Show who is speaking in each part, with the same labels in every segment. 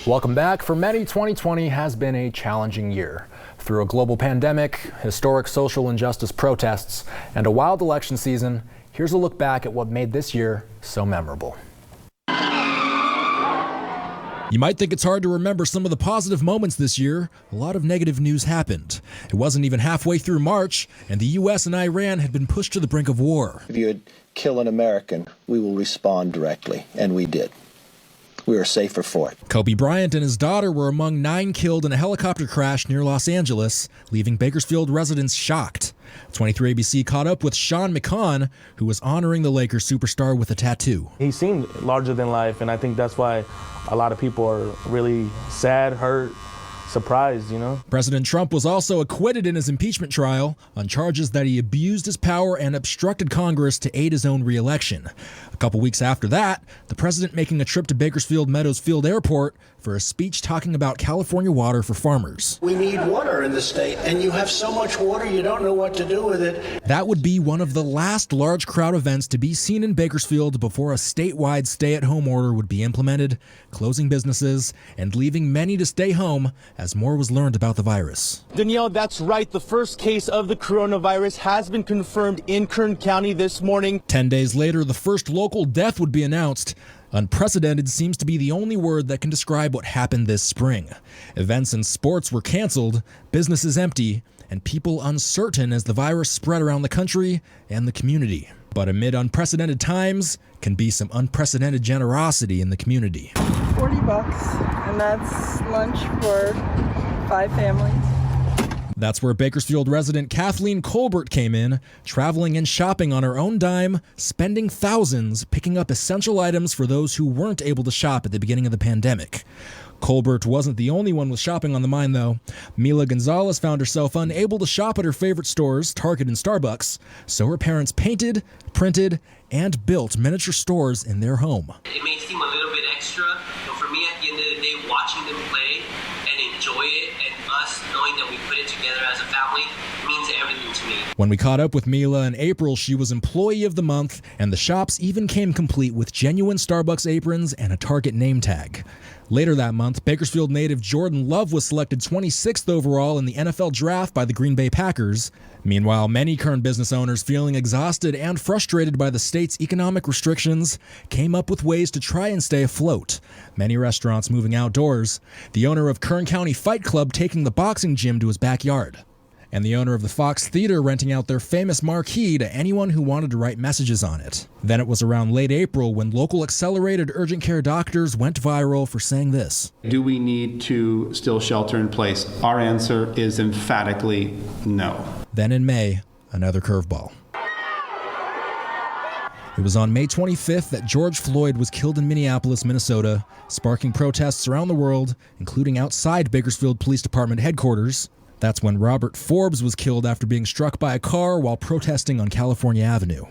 Speaker 1: Welcome back. For many, 2020 has been a challenging year. Through a global pandemic, historic social injustice protests, and a wild election season, here's a look back at what made this year so memorable.
Speaker 2: You might think it's hard to remember some of the positive moments this year. A lot of negative news happened. It wasn't even halfway through March, and the U.S. and Iran had been pushed to the brink of war.
Speaker 3: If you kill an American, we will respond directly, and we did. We were safer for it.
Speaker 2: Kobe Bryant and his daughter were among 9 killed in a helicopter crash near Los Angeles, leaving Bakersfield residents shocked. 23 ABC caught up with Sean McCann, who was honoring the Lakers superstar with a tattoo.
Speaker 4: He seemed larger than life, and I think that's why a lot of people are really sad, hurt, surprised, you know.
Speaker 2: President Trump was also acquitted in his impeachment trial on charges that he abused his power and obstructed Congress to aid his own re-election. A couple weeks after that, the president making a trip to Bakersfield Meadows Field Airport for a speech talking about California water for farmers.
Speaker 5: We need water in the state, and you have so much water you don't know what to do with it.
Speaker 2: That would be one of the last large crowd events to be seen in Bakersfield before a statewide stay-at-home order would be implemented, closing businesses and leaving many to stay home as more was learned about the virus.
Speaker 6: Danielle, that's right. The first case of the coronavirus has been confirmed in Kern County this morning.
Speaker 2: 10 days later, the first local death would be announced. Unprecedented seems to be the only word that can describe what happened this spring. Events and sports were canceled, businesses empty, and people uncertain as the virus spread around the country and the community. But amid unprecedented times can be some unprecedented generosity in the community.
Speaker 7: $40, and that's lunch for 5 families.
Speaker 2: That's where Bakersfield resident Kathleen Colbert came in, traveling and shopping on her own dime, spending thousands picking up essential items for those who weren't able to shop at the beginning of the pandemic. Colbert wasn't the only one with shopping on the mind, though. Mila Gonzalez found herself unable to shop at her favorite stores, Target and Starbucks, so her parents painted, printed, and built miniature stores in their home.
Speaker 8: It may seem a little bit extra, but for me, at the end of the day, watching them play and enjoy it, and us knowing that we put it together as a family means everything to me.
Speaker 2: When we caught up with Mila in April, she was Employee of the Month, and the shops even came complete with genuine Starbucks aprons and a Target name tag. Later that month, Bakersfield native Jordan Love was selected 26th overall in the NFL draft by the Green Bay Packers. Meanwhile, many Kern business owners feeling exhausted and frustrated by the state's economic restrictions came up with ways to try and stay afloat. Many restaurants moving outdoors, the owner of Kern County Fight Club taking the boxing gym to his backyard, and the owner of the Fox Theater renting out their famous marquee to anyone who wanted to write messages on it. Then it was around late April when local accelerated urgent care doctors went viral for saying this.
Speaker 9: Do we need to still shelter in place? Our answer is emphatically no.
Speaker 2: Then in May, another curveball. It was on May 25th that George Floyd was killed in Minneapolis, Minnesota, sparking protests around the world, including outside Bakersfield Police Department headquarters. That's when Robert Forbes was killed after being struck by a car while protesting on California Avenue.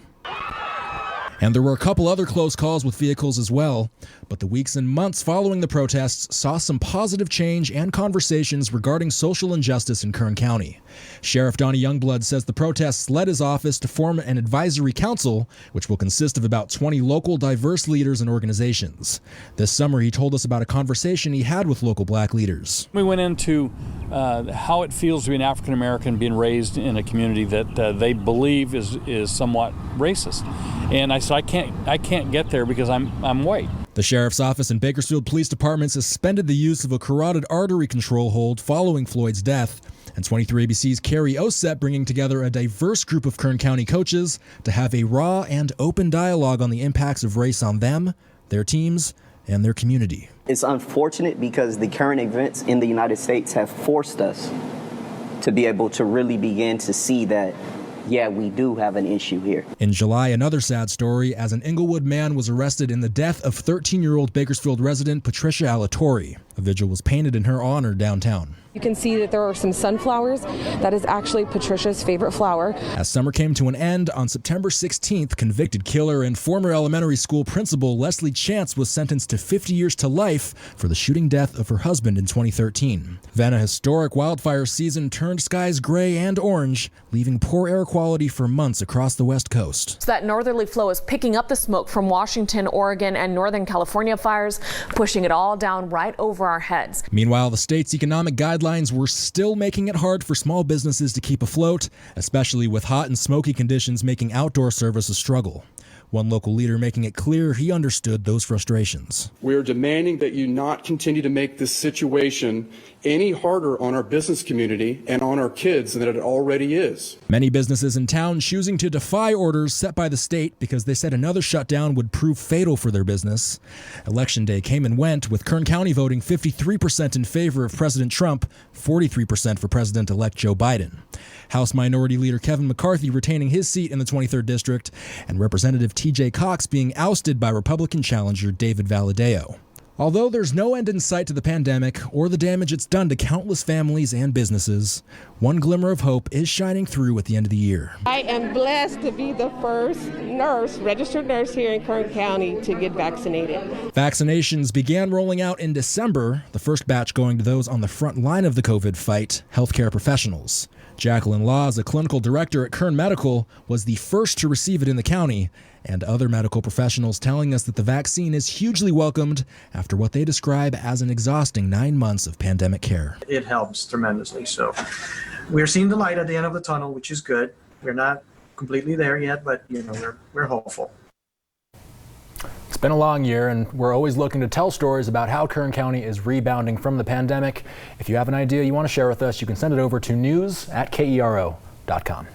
Speaker 2: And there were a couple other close calls with vehicles as well, but the weeks and months following the protests saw some positive change and conversations regarding social injustice in Kern County. Sheriff Donnie Youngblood says the protests led his office to form an advisory council, which will consist of about 20 local diverse leaders and organizations. This summer, he told us about a conversation he had with local black leaders.
Speaker 10: We went into how it feels to be an African American being raised in a community that they believe is somewhat racist. And I said, I can't get there because I'm white.
Speaker 2: The sheriff's office and Bakersfield Police Department suspended the use of a carotid artery control hold following Floyd's death. And 23 ABC's Carrie Osett bringing together a diverse group of Kern County coaches to have a raw and open dialogue on the impacts of race on them, their teams, and their community.
Speaker 11: It's unfortunate because the current events in the United States have forced us to be able to really begin to see that, yeah, we do have an issue here.
Speaker 2: In July, another sad story as an Inglewood man was arrested in the death of 13-year-old Bakersfield resident Patricia Alatorre. A vigil was painted in her honor downtown.
Speaker 12: You can see that there are some sunflowers. That is actually Patricia's favorite flower.
Speaker 2: As summer came to an end, on September 16th, convicted killer and former elementary school principal Leslie Chance was sentenced to 50 years to life for the shooting death of her husband in 2013. Then a historic wildfire season turned skies gray and orange, leaving poor air quality for months across the West Coast.
Speaker 13: So that northerly flow is picking up the smoke from Washington, Oregon, and Northern California fires, pushing it all down right over over our heads.
Speaker 2: Meanwhile, the state's economic guidelines were still making it hard for small businesses to keep afloat, especially with hot and smoky conditions making outdoor service a struggle. One local leader making it clear he understood those frustrations.
Speaker 14: We are demanding that you not continue to make this situation any harder on our business community and on our kids than it already is.
Speaker 2: Many businesses in town choosing to defy orders set by the state because they said another shutdown would prove fatal for their business. Election day came and went, with Kern County voting 53% in favor of President Trump, 43% for President-elect Joe Biden. House Minority Leader Kevin McCarthy retaining his seat in the 23rd District, and Representative T.J. Cox being ousted by Republican challenger David Valadao. Although there's no end in sight to the pandemic or the damage it's done to countless families and businesses, one glimmer of hope is shining through at the end of the year.
Speaker 15: I am blessed to be the first registered nurse here in Kern County to get vaccinated.
Speaker 2: Vaccinations began rolling out in December, the first batch going to those on the front line of the COVID fight, healthcare professionals. Jacqueline Laws, a clinical director at Kern Medical, was the first to receive it in the county, and other medical professionals telling us that the vaccine is hugely welcomed after what they describe as an exhausting 9 months of pandemic care.
Speaker 16: It helps tremendously. So we're seeing the light at the end of the tunnel, which is good. We're not completely there yet, but we're hopeful.
Speaker 1: It's been a long year, and we're always looking to tell stories about how Kern County is rebounding from the pandemic. If you have an idea you want to share with us, you can send it over to news@kero.com.